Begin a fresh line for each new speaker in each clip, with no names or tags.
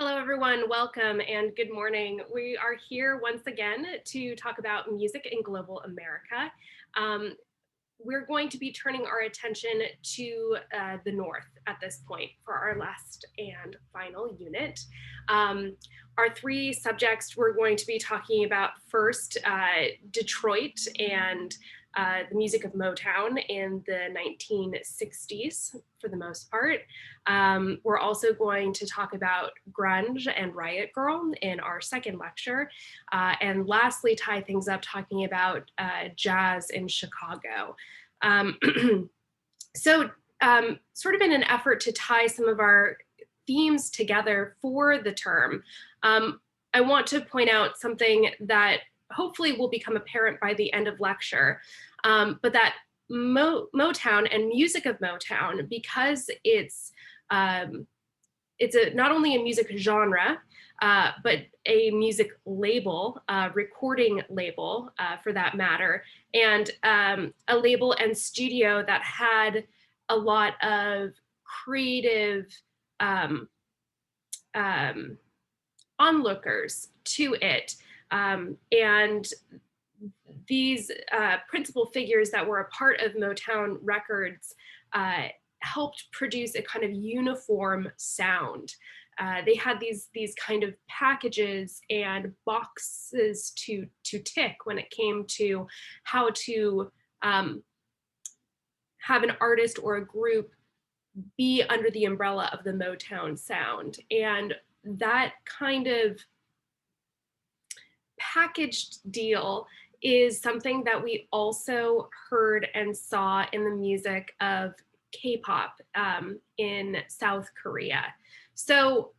Hello, everyone. Welcome and good morning. We are here once again to talk about music in global America. Um, we're going to be turning our attention to the North at this point for our last and final unit. Um, our three subjects we're going to be talking about first Detroit and the music of Motown in the 1960s for the most part. We're also going to talk about grunge and Riot Girl in our second lecture. And lastly, tie things up talking about jazz in Chicago. Um, sort of in an effort to tie some of our themes together for the term, I want to point out something that hopefully will become apparent by the end of lecture, but that Motown and music of Motown, because it's not only a music genre, but a music label, recording label for that matter, and a label and studio that had a lot of creative um, um, onlookers to it. And these principal figures that were a part of Motown Records helped produce a kind of uniform sound. They had these kind of packages and boxes to tick when it came to how to have an artist or a group be under the umbrella of the Motown sound. And that kind of packaged deal is something that we also heard and saw in the music of K-pop in South Korea. So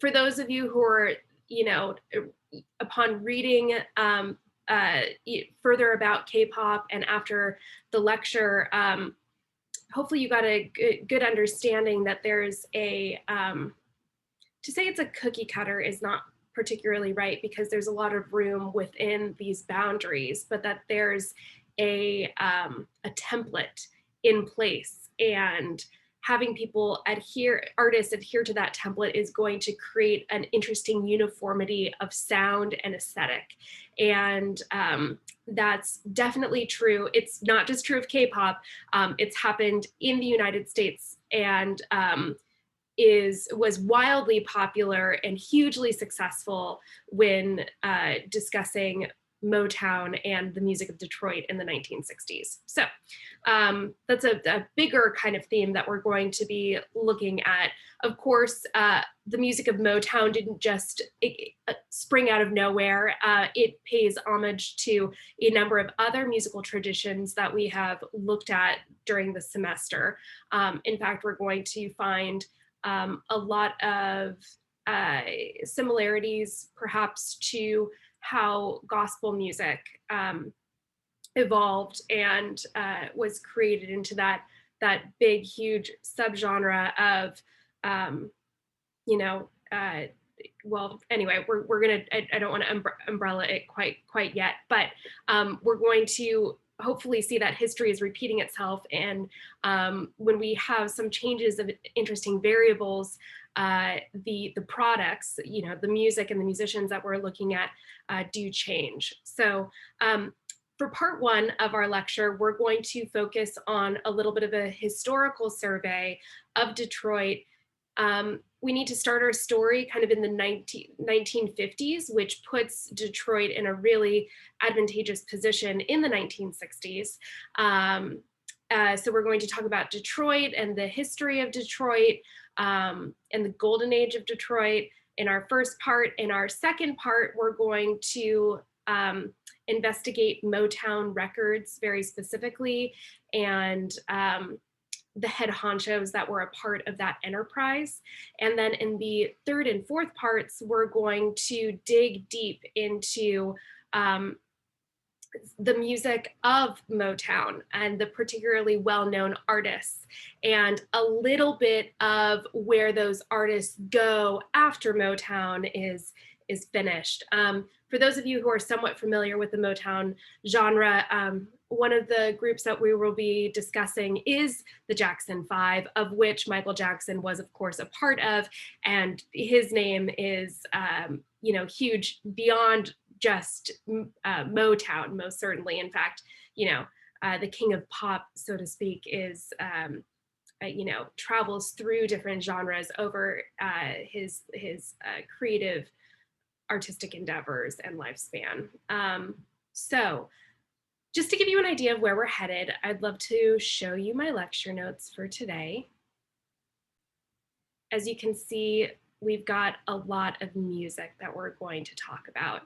for those of you who are, upon reading further about K-pop and after the lecture, hopefully you got a good understanding that there's to say it's a cookie cutter is not particularly right, because there's a lot of room within these boundaries, but that there's a template in place, and having artists adhere to that template is going to create an interesting uniformity of sound and aesthetic. And that's definitely true. It's not just true of K-pop. It's happened in the United States, and was wildly popular and hugely successful when discussing Motown and the music of Detroit in the 1960s. So that's a bigger kind of theme that we're going to be looking at. Of course, the music of Motown didn't just spring out of nowhere. It pays homage to a number of other musical traditions that we have looked at during the semester. In fact, we're going to find a lot of similarities perhaps to how gospel music evolved and was created into that big, huge subgenre of, well, anyway, we're gonna, I don't want to umbrella it quite yet, but we're going to hopefully see that history is repeating itself. And when we have some changes of interesting variables, the products, the music and the musicians that we're looking at do change. So for part one of our lecture, we're going to focus on a little bit of a historical survey of Detroit. We need to start our story kind of in the 1950s, which puts Detroit in a really advantageous position in the 1960s. So we're going to talk about Detroit and the history of Detroit and the golden age of Detroit in our first part. In our second part, we're going to investigate Motown Records very specifically, and the head honchos that were a part of that enterprise. And then in the third and fourth parts, we're going to dig deep into the music of Motown and the particularly well-known artists, and a little bit of where those artists go after Motown is is finished. For those of you who are somewhat familiar with the Motown genre, one of the groups that we will be discussing is the Jackson Five, of which Michael Jackson was, of course, a part of, and his name is, huge beyond just Motown, most certainly. In fact, the king of pop, so to speak, is travels through different genres over his creative artistic endeavors and lifespan. So just to give you an idea of where we're headed, I'd love to show you my lecture notes for today. As you can see, we've got a lot of music that we're going to talk about.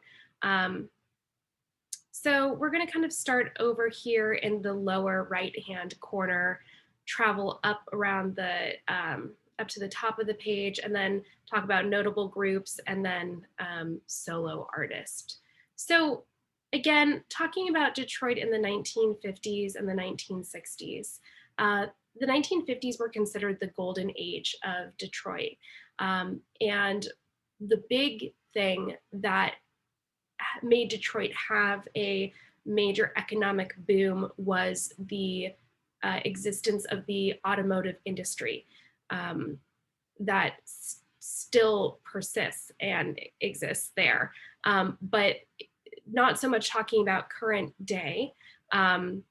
So we're going to kind of start over here in the lower right-hand corner, travel up around the up to the top of the page, and then talk about notable groups and then solo artist. So again, talking about Detroit in the 1950s and the 1960s. The 1950s were considered the golden age of Detroit. And the big thing that made Detroit have a major economic boom was the existence of the automotive industry that still persists and exists there, but not so much talking about current day. And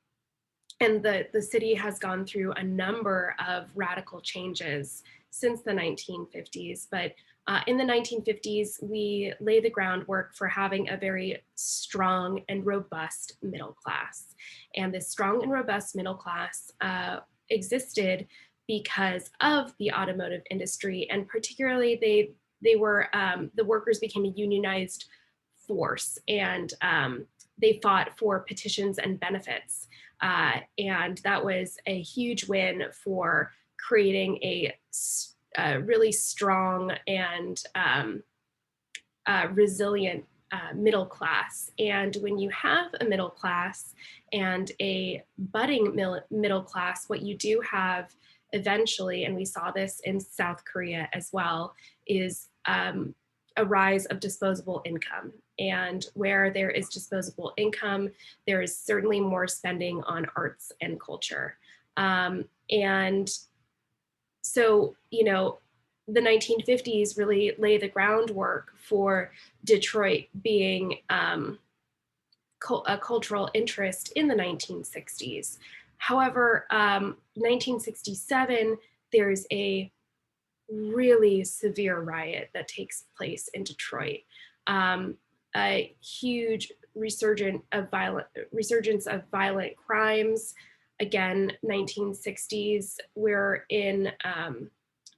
the city has gone through a number of radical changes since the 1950s, but in the 1950s, we lay the groundwork for having a very strong and robust middle class. And this strong and robust middle class existed because of the automotive industry, and particularly they were the workers became a unionized force, and they fought for petitions and benefits, and that was a huge win for creating a really strong and resilient middle class. And when you have a middle class and a budding middle class, what you do have eventually, and we saw this in South Korea as well, is a rise of disposable income. And where there is disposable income, there is certainly more spending on arts and culture. And so, the 1950s really lay the groundwork for Detroit being a cultural interest in the 1960s. However, 1967, there's a really severe riot that takes place in Detroit. A huge resurgence of violent crimes. Again, 1960s, we're in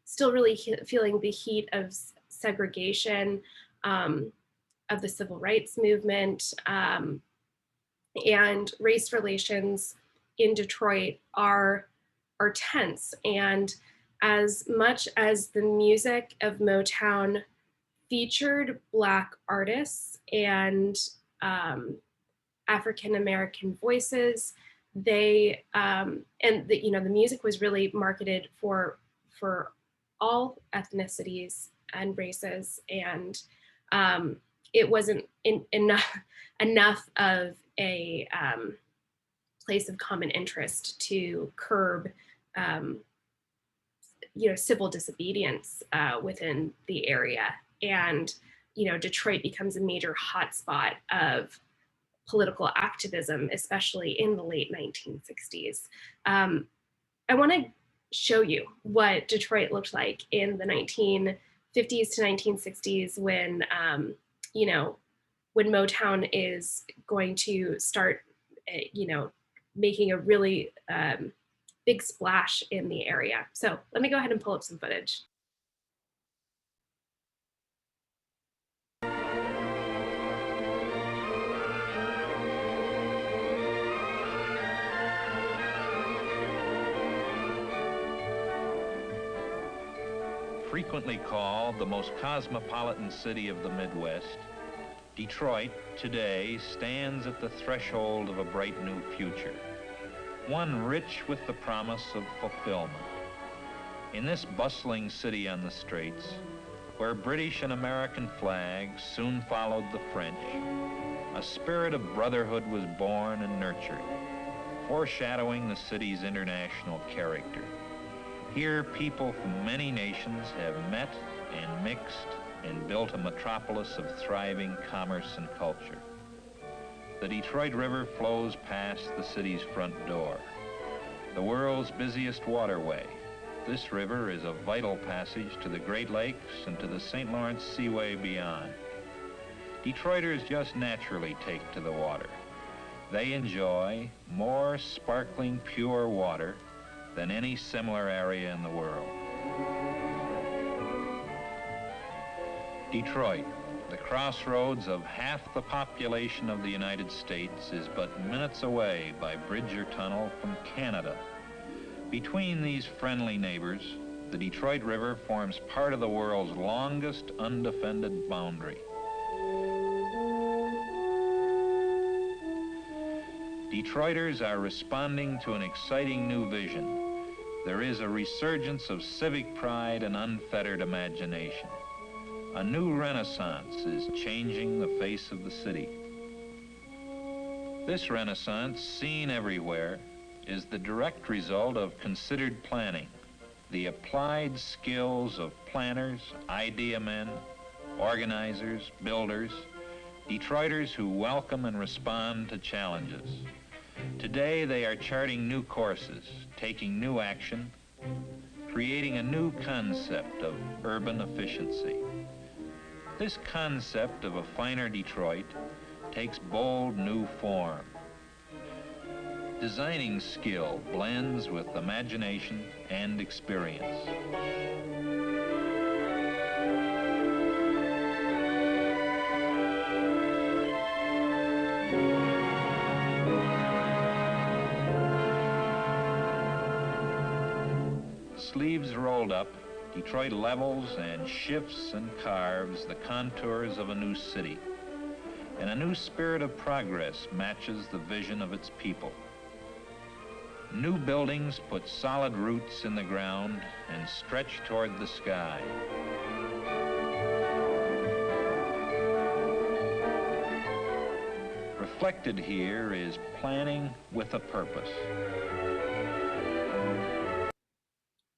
still really feeling the heat of segregation, of the civil rights movement, and race relations in Detroit are tense. And as much as the music of Motown featured Black artists and African American voices, the music was really marketed for all ethnicities and races, and it wasn't enough of a place of common interest to curb civil disobedience within the area. And Detroit becomes a major hotspot of political activism, especially in the late 1960s. I want to show you what Detroit looked like in the 1950s to 1960s when when Motown is going to start making a really big splash in the area. So let me go ahead and pull up some footage.
Frequently called the most cosmopolitan city of the Midwest, Detroit today stands at the threshold of a bright new future, one rich with the promise of fulfillment. In this bustling city on the straits, where British and American flags soon followed the French, a spirit of brotherhood was born and nurtured, foreshadowing the city's international character. Here, people from many nations have met and mixed and built a metropolis of thriving commerce and culture. The Detroit River flows past the city's front door, the world's busiest waterway. This river is a vital passage to the Great Lakes and to the St. Lawrence Seaway beyond. Detroiters just naturally take to the water. They enjoy more sparkling, pure water than any similar area in the world. Detroit, the crossroads of half the population of the United States, is but minutes away by bridge or tunnel from Canada. Between these friendly neighbors, the Detroit River forms part of the world's longest undefended boundary. Detroiters are responding to an exciting new vision. There is a resurgence of civic pride and unfettered imagination. A new renaissance is changing the face of the city. This renaissance, seen everywhere, is the direct result of considered planning, the applied skills of planners, idea men, organizers, builders, Detroiters who welcome and respond to challenges. Today, they are charting new courses, taking new action, creating a new concept of urban efficiency. This concept of a finer Detroit takes bold new form. Designing skill blends with imagination and experience. Sleeves rolled up, Detroit levels and shifts and carves the contours of a new city, and a new spirit of progress matches the vision of its people. New buildings put solid roots in the ground and stretch toward the sky. Reflected here is planning with a purpose.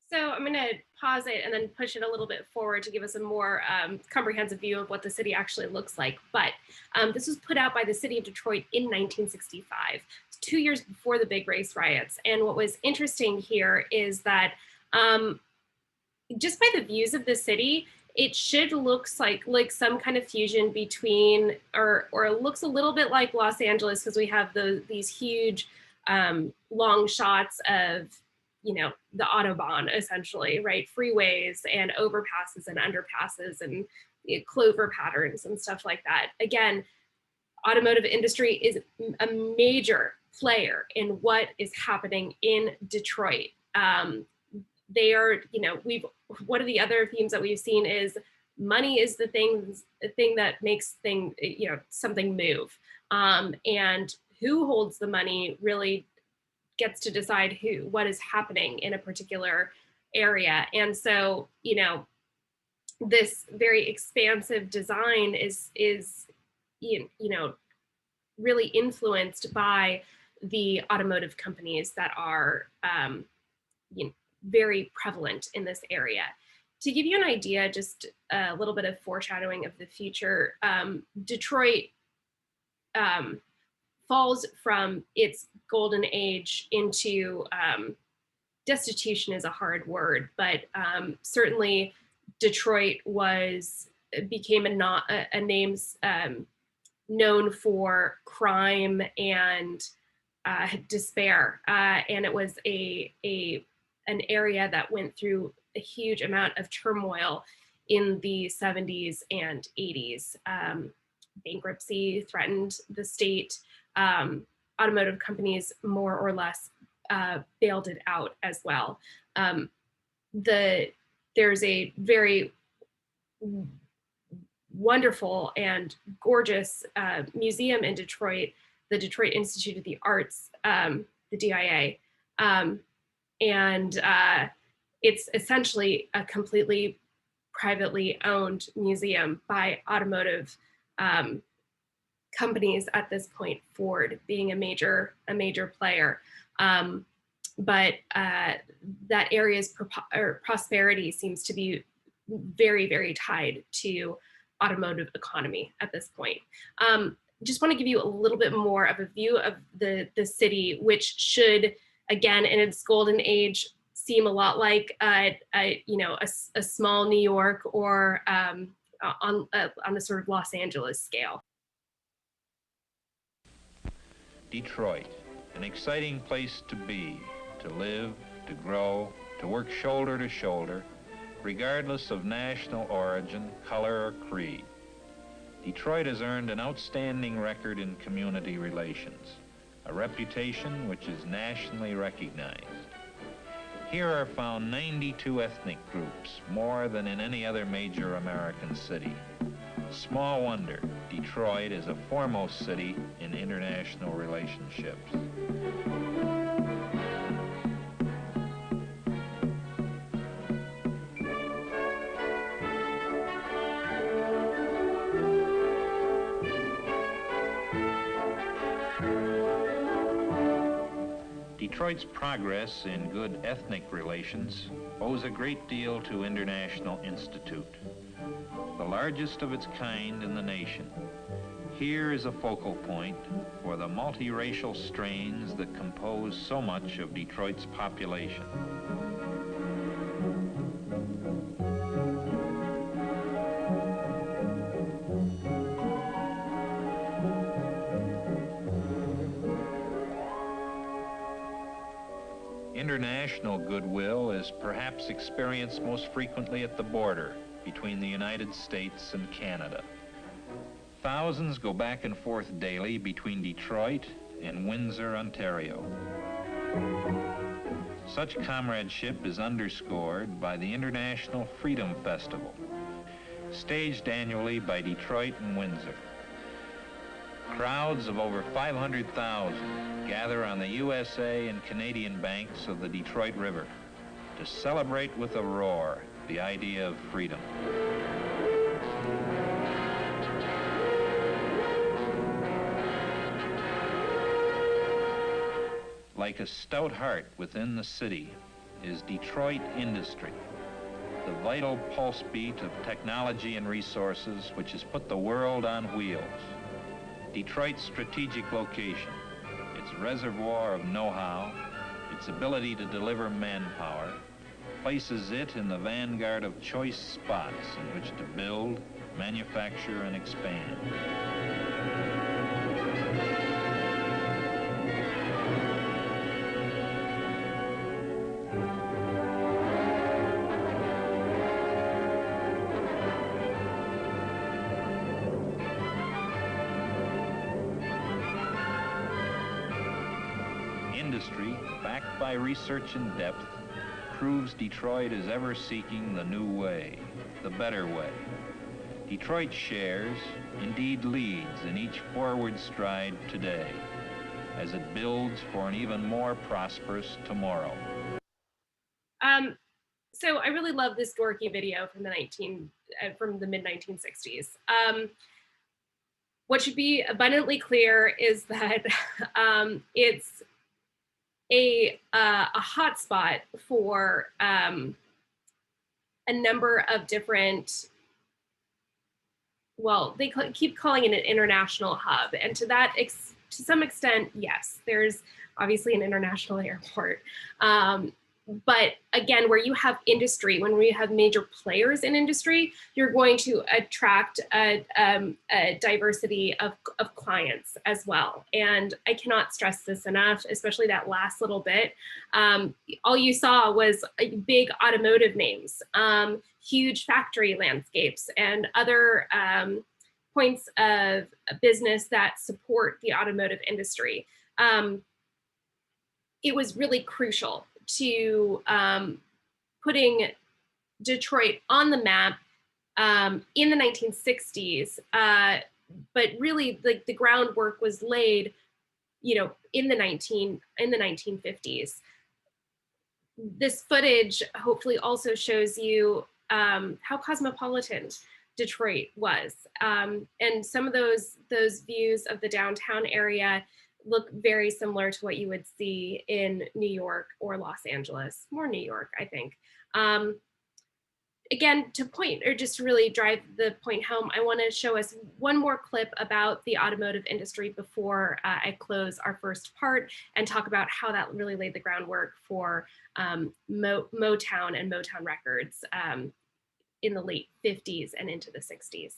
So I'm going to pause it and then push it a little bit forward to give us a more comprehensive view of what the city actually looks like. But this was put out by the city of Detroit in 1965, 2 years before the big race riots. And what was interesting here is that just by the views of the city, it should looks like some kind of fusion between, or it looks a little bit like Los Angeles, because we have these huge long shots of, you know, the Autobahn, essentially, right? Freeways and overpasses and underpasses and clover patterns and stuff like that. Again, automotive industry is a major player in what is happening in Detroit. They are, you know, one of the other themes that we've seen is money is the thing that makes something move. And who holds the money really gets to decide what is happening in a particular area. And so, you know, this very expansive design is really influenced by the automotive companies that are very prevalent in this area. To give you an idea, just a little bit of foreshadowing of the future, Detroit falls from its golden age into destitution is a hard word, but certainly Detroit became a name known for crime and despair, and it was an area that went through a huge amount of turmoil in the 70s and 80s. Bankruptcy threatened the state. Automotive companies more or less bailed it out as well. There's a very wonderful and gorgeous museum in Detroit, the Detroit Institute of the Arts, the DIA. And it's essentially a completely privately owned museum by automotive companies at this point, Ford being a major player. But that area's prosperity seems to be very, very tied to automotive economy at this point. Just want to give you a little bit more of a view of the city, which should, again, in its golden age, seem a lot like a small New York, or on the sort of Los Angeles scale.
Detroit, an exciting place to be, to live, to grow, to work shoulder to shoulder, regardless of national origin, color, or creed. Detroit has earned an outstanding record in community relations, a reputation which is nationally recognized. Here are found 92 ethnic groups, more than in any other major American city. Small wonder Detroit is a foremost city in international relationships. Detroit's progress in good ethnic relations owes a great deal to International Institute, the largest of its kind in the nation. Here is a focal point for the multiracial strains that compose so much of Detroit's population. International goodwill is perhaps experienced most frequently at the border between the United States and Canada. Thousands go back and forth daily between Detroit and Windsor, Ontario. Such comradeship is underscored by the International Freedom Festival, staged annually by Detroit and Windsor. Crowds of over 500,000 gather on the USA and Canadian banks of the Detroit River to celebrate with a roar the idea of freedom. Like a stout heart within the city is Detroit industry, the vital pulse beat of technology and resources which has put the world on wheels. Detroit's strategic location, its reservoir of know-how, its ability to deliver manpower, places it in the vanguard of choice spots in which to build, manufacture, and expand. Industry, backed by research in depth, proves Detroit is ever seeking the new way, the better way. Detroit shares, indeed leads, in each forward stride today, as it builds for an even more prosperous tomorrow.
So I really love this dorky video from the mid-1960s. What should be abundantly clear is that it's a hotspot for a number of different, well, they keep calling it an international hub. And to some extent, yes, there's obviously an international airport. But again, where you have industry, when we have major players in industry, you're going to attract a diversity of clients as well. And I cannot stress this enough, especially that last little bit. All you saw was big automotive names, huge factory landscapes, and other points of business that support the automotive industry. It was really crucial to putting Detroit on the map in the 1960s, but really the groundwork was laid, in the 1950s. This footage hopefully also shows you how cosmopolitan Detroit was. And some of those views of the downtown area look very similar to what you would see in New York or Los Angeles, more New York, I think. Again, to point, or just to really drive the point home, I want to show us one more clip about the automotive industry before I close our first part and talk about how that really laid the groundwork for Motown and Motown Records in the late 50s and into the 60s.